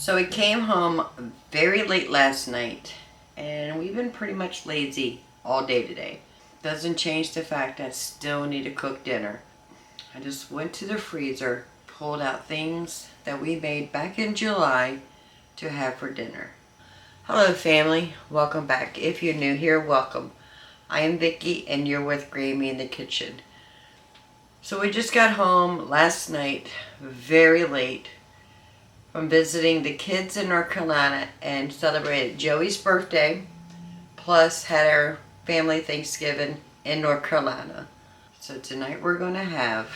So we came home very late last night, and we've been pretty much lazy all day today. Doesn't change the fact that I still need to cook dinner. I just went to the freezer, pulled out things that we made back in July to have for dinner. Hello family, welcome back. If you're new here, welcome. I am Vicki and you're with Grammy in the kitchen. So we just got home last night, very late, from visiting the kids in North Carolina and celebrated Joey's birthday, plus had our family Thanksgiving in North Carolina. So tonight we're going to have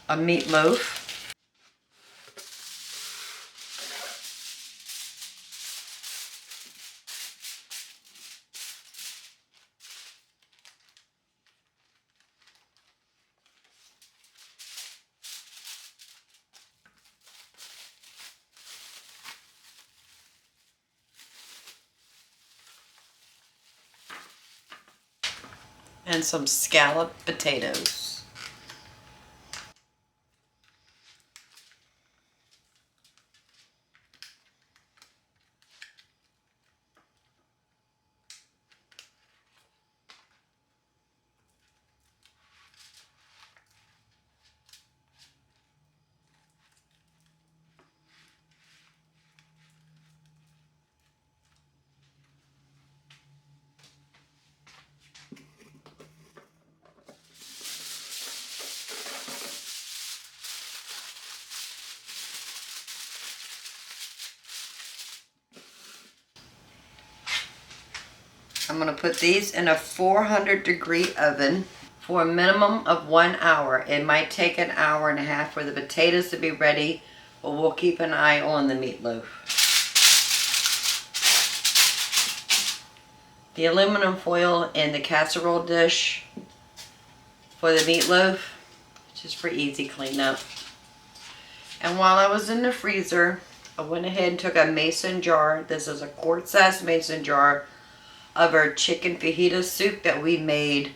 a meatloaf, and some scalloped potatoes. I'm going to put these in a 400-degree oven for a minimum of 1 hour. It might take an hour and a half for the potatoes to be ready, but we'll keep an eye on the meatloaf. The aluminum foil in the casserole dish for the meatloaf, just for easy cleanup. And while I was in the freezer, I went ahead and took a mason jar. This is a quart-sized mason jar of our chicken fajita soup that we made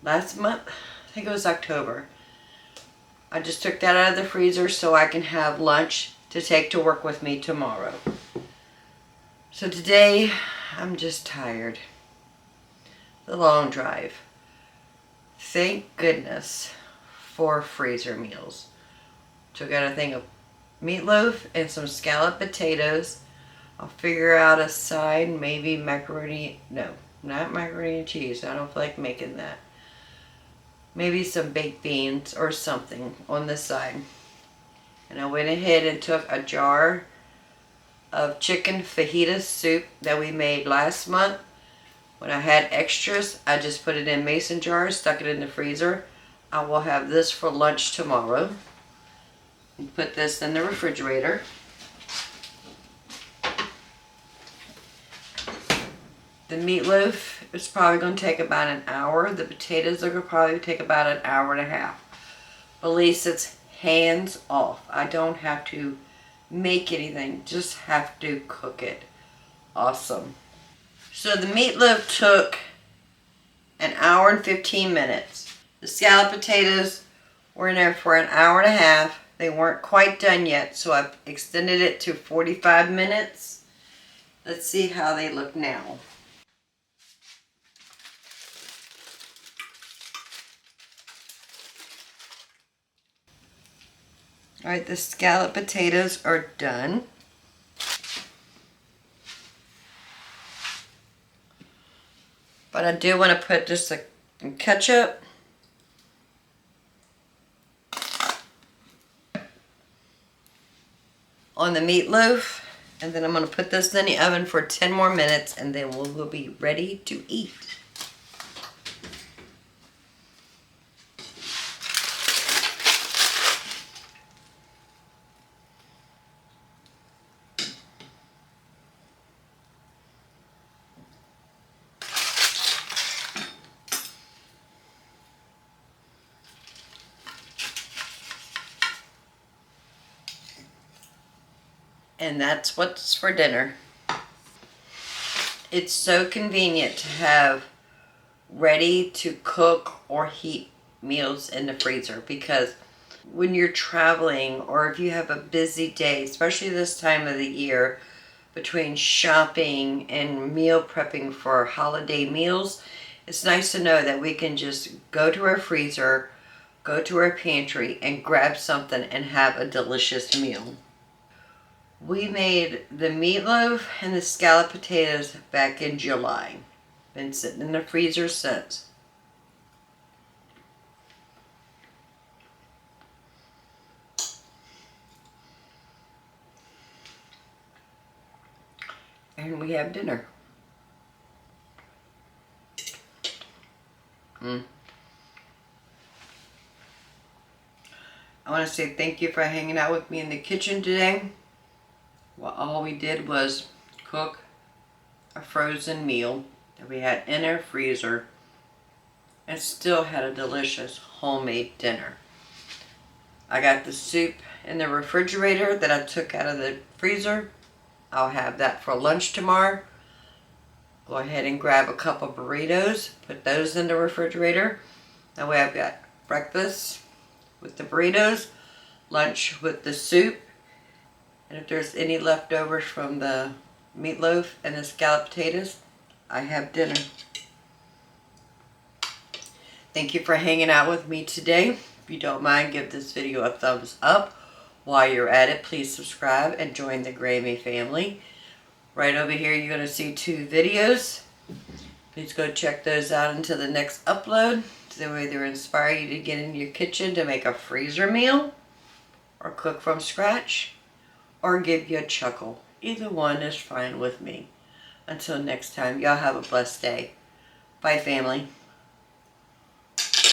last month. I think it was October. I just took that out of the freezer so I can have lunch to take to work with me tomorrow. So today, I'm just tired. The long drive. Thank goodness for freezer meals. Took out a thing of meatloaf and some scalloped potatoes. I'll figure out a side, maybe macaroni, no, not macaroni and cheese. I don't feel like making that. Maybe some baked beans or something on the side. And I went ahead and took a jar of chicken fajita soup that we made last month. When I had extras, I just put it in mason jars, stuck it in the freezer. I will have this for lunch tomorrow. And put this in the refrigerator. The meatloaf is probably going to take about an hour. The potatoes are going to probably take about an hour and a half. At least it's hands off. I don't have to make anything, just have to cook it. Awesome. So the meatloaf took an hour and 15 minutes. The scalloped potatoes were in there for an hour and a half. They weren't quite done yet, so I've extended it to 45 minutes. Let's see how they look now. Alright, the scalloped potatoes are done. But I do want to put just some ketchup on the meatloaf. And then I'm going to put this in the oven for 10 more minutes and then we'll be ready to eat. And that's what's for dinner. It's so convenient to have ready to cook or heat meals in the freezer because when you're traveling or if you have a busy day, especially this time of the year, between shopping and meal prepping for holiday meals, it's nice to know that we can just go to our freezer, go to our pantry, and grab something and have a delicious meal. We made the meatloaf and the scalloped potatoes back in July. Been sitting in the freezer since. And we have dinner. I want to say thank you for hanging out with me in the kitchen today. Well, all we did was cook a frozen meal that we had in our freezer and still had a delicious homemade dinner. I got the soup in the refrigerator that I took out of the freezer. I'll have that for lunch tomorrow. Go ahead and grab a couple burritos, put those in the refrigerator. That way I've got breakfast with the burritos, lunch with the soup, and if there's any leftovers from the meatloaf and the scalloped potatoes, I have dinner. Thank you for hanging out with me today. If you don't mind, give this video a thumbs up. While you're at it, please subscribe and join the Grammy family. Right over here, you're going to see 2 videos. Please go check those out until the next upload. So they will either inspire you to get in your kitchen to make a freezer meal, or cook from scratch, or give you a chuckle. Either one is fine with me. Until next time, y'all have a blessed day. Bye, family.